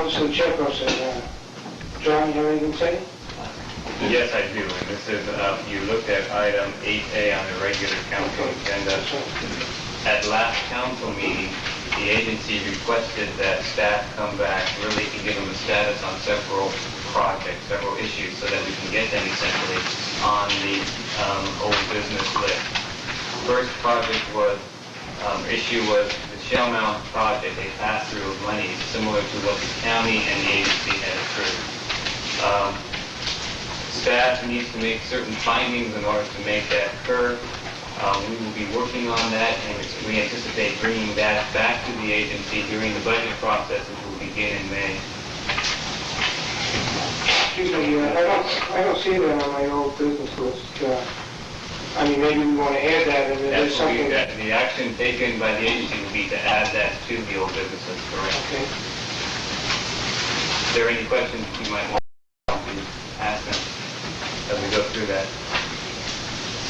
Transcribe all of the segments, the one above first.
Councilor Chairperson, John, you have anything to say? Yes, I do. And this is, you looked at item 8A on the regular council agenda. At last council meeting, the agency requested that staff come back, really to give them a status on several projects, several issues, so that we can get them essentially on the old business list. First project was, issue was the Shell Mount project, a pass-through of money similar to what the county and the agency had approved. Staff needs to make certain findings in order to make that occur. We will be working on that, and we anticipate bringing that back to the agency during the budget process, which will begin in May. Excuse me, I don't see that on my old business list. I mean, maybe we want to add that, and there's something... The action taken by the agency will be to add that to the old business list, correct? Okay. Is there any questions you might want to ask them as we go through that?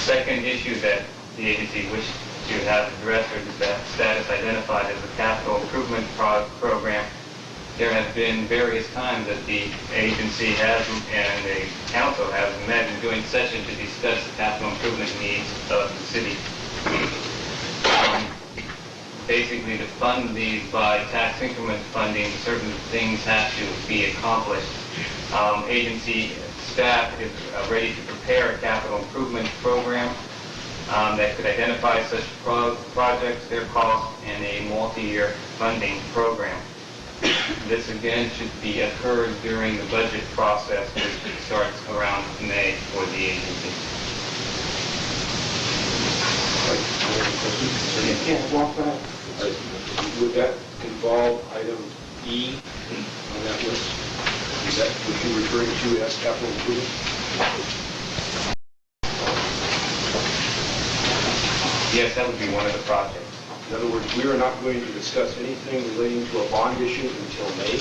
Second issue that the agency wished to have addressed or that status identified as a capital improvement program. There have been various times that the agency has and the council have met in joint session to discuss the capital improvement needs of the city. Basically, to fund these by tax increment funding, certain things have to be accomplished. Agency staff is ready to prepare a capital improvement program that could identify such projects, their costs, and a multi-year funding program. This again should be occurred during the budget process, which starts around May for the agency. Yeah, walk that. Would that involve item E on that list? Is that what you're referring to as capital improvement? Yes, that would be one of the projects. In other words, we are not going to discuss anything relating to a bond issue until May?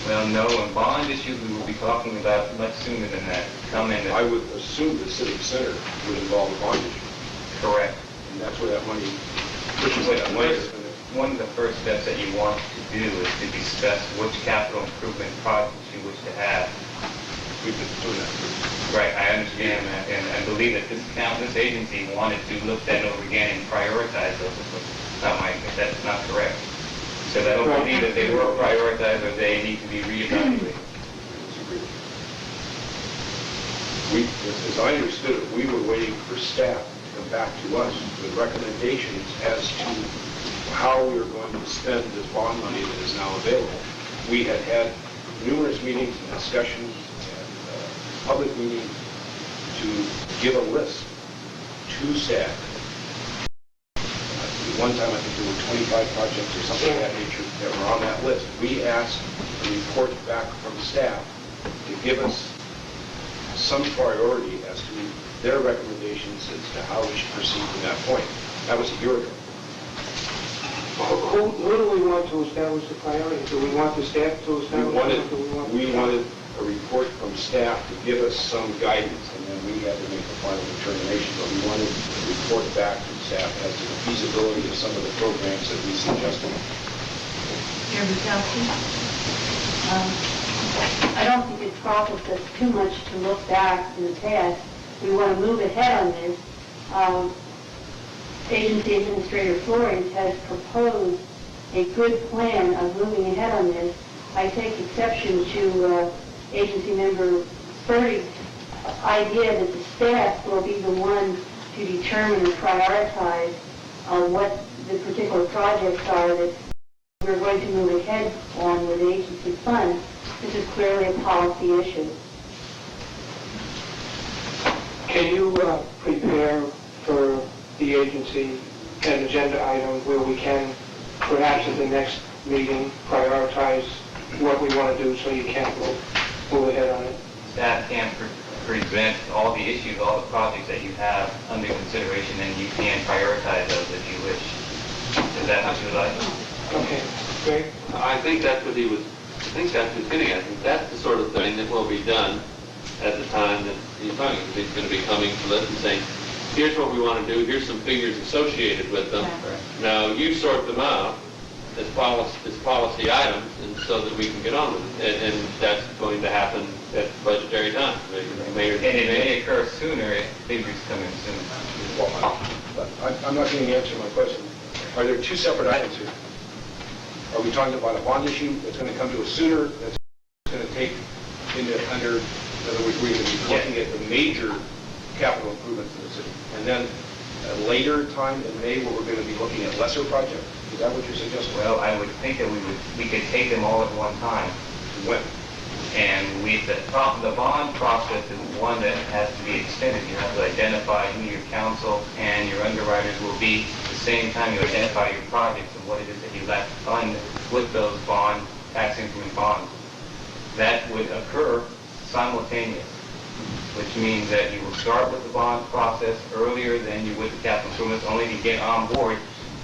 Well, no, a bond issue we will be talking about much sooner than that. I would assume the civic center would involve a bond issue. Correct. And that's where that money, one of the first steps that you want to do is to discuss which capital improvement projects you wish to have. We've been doing that. Right, I understand that, and I believe that this agency wanted to look that over again and prioritize those. If that's not correct. So I don't believe that they were prioritized or they need to be reevaluated. As I understood it, we were waiting for staff to come back to us with recommendations as to how we are going to spend this bond money that is now available. We had had numerous meetings and discussions and public meetings to give a list to staff. One time I think there were 25 projects or something of that nature that were on that list. We asked a report back from staff to give us some priority as to their recommendations as to how we should proceed from that point. That was a year ago. Who do we want to establish the priority? Do we want the staff to establish it? We wanted a report from staff to give us some guidance, and then we had to make the final determination, but we wanted a report back from staff as to the feasibility of some of the programs that we suggested. I don't think it profits us too much to look back in the past. We want to move ahead on this. Agency Administrator Flores has proposed a good plan of moving ahead on this. I take exception to Agency Member Furry's idea that the staff will be the one to determine and prioritize what the particular projects are that we're going to move ahead on with agency funds. This is clearly a policy issue. Can you prepare for the agency an agenda item where we can, perhaps at the next meeting, prioritize what we want to do so you can move ahead on it? Staff can present all the issues, all the projects that you have under consideration, and you can prioritize those if you wish. Is that what you would like? Okay, great. I think that's what he was getting at. I think that's the sort of thing that will be done at the time that he's talking. He's going to be coming to us and saying, here's what we want to do, here's some figures associated with them. Yeah. Now, you sort them out, as policy items, and so that we can get on with it. And that's going to happen at budgetary time. And it may occur sooner if figures come in sooner. Well, I'm not getting the answer to my question. Are there two separate items here? Are we talking about a bond issue that's going to come to us sooner, that's going to take under, in other words, we're going to be looking at the major capital improvements in the city, and then a later time in May where we're going to be looking at lesser projects? Is that what you're suggesting? Well, I would think that we could take them all at one time. When? And the bond process is one that has to be extended. You have to identify who your council and your underwriters will be. At the same time, you identify your projects and what it is that you'd like to fund with those tax increment bonds. That would occur simultaneous, which means that you will start with the bond process earlier than you would the capital improvements, only to get on board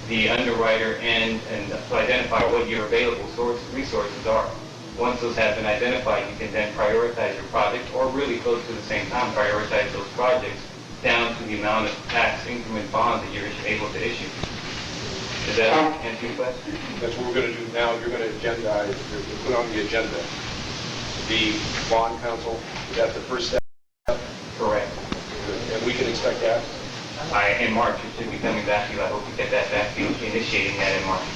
the underwriter and to identify what your available resources are. Once those have been identified, you can then prioritize your project, or really close to the same time, prioritize those projects down to the amount of tax increment bonds that you're able to issue. Does that answer your question? That's what we're going to do now. You're going to agendize, you're put on the agenda the bond council. Is that the first step? Correct. And we can expect that? In March, it should be coming back to you. I hope to get that back to you, initiating that in March.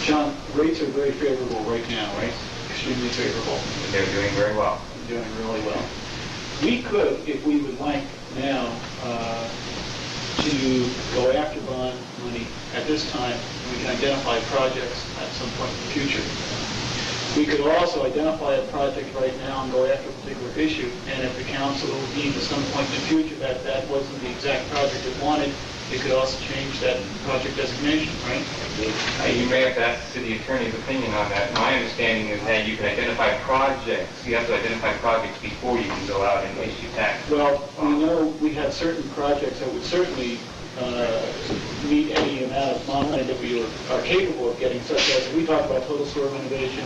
John, rates are very favorable right now, right? Extremely favorable. They're doing very well. They're doing really well. We could, if we would like now, to go after bond money at this time, we can identify projects at some point in the future. We could also identify a project right now and go after a particular issue, and if the council deems at some point in the future that that wasn't the exact project it wanted, it could also change that project designation, right? You may have to ask the city attorney's opinion on that. My understanding is that you can identify projects. You have to identify projects before you can go out and issue tax. Well, we know we have certain projects that would certainly meet any amount of money that we are capable of getting, such as we talk about total sewer renovation,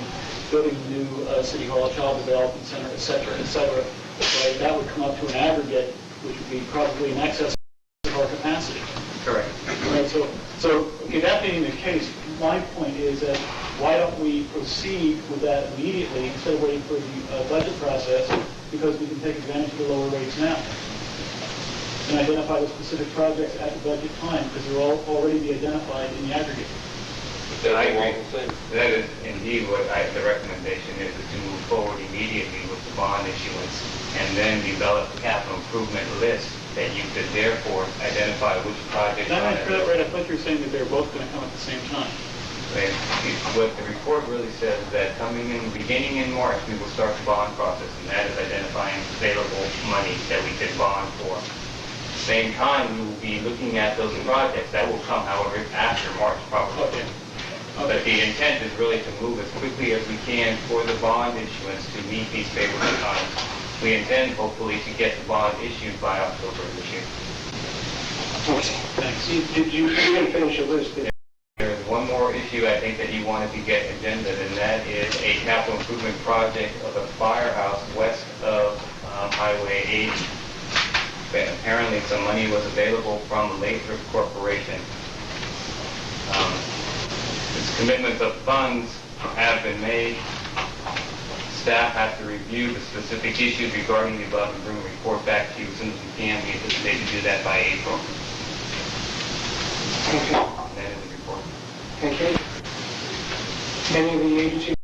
building a new city hall, child development center, et cetera, right? That would come up to an aggregate, which would be probably in excess of our capacity. Correct. Right, so okay, that being the case, my point is that why don't we proceed with that immediately instead of waiting for the budget process, because we can take advantage of the lower rates now and identify the specific projects at the budget time, because they're all already be identified in the aggregate. I agree. That is indeed what the recommendation is to move forward immediately with the bond issuance and then develop a capital improvement list that you could therefore identify which projects. Did I hear that right? I thought you were saying that they're both going to come at the same time. What the report really says is that beginning in March, we will start the bond process, and that is identifying available money that we could bond for. At the same time, we will be looking at those projects. That will come, however, after March, probably. Okay. But the intent is really to move as quickly as we can for the bond issuance to meet these favorable times. We intend, hopefully, to get the bond issued by October of this year. Thanks. You didn't finish your list, did you? There is one more issue I think that you wanted to get agendaed, and that is a capital improvement project of a firehouse west of Highway 8. Apparently, some money was available from Lathrop Corporation. Commitments of funds have been made. Staff has to review the specific issues regarding the above and bring a report back to you as soon as we can. We anticipate to do that by April. Okay. That is the report. Thank you. Any of the agency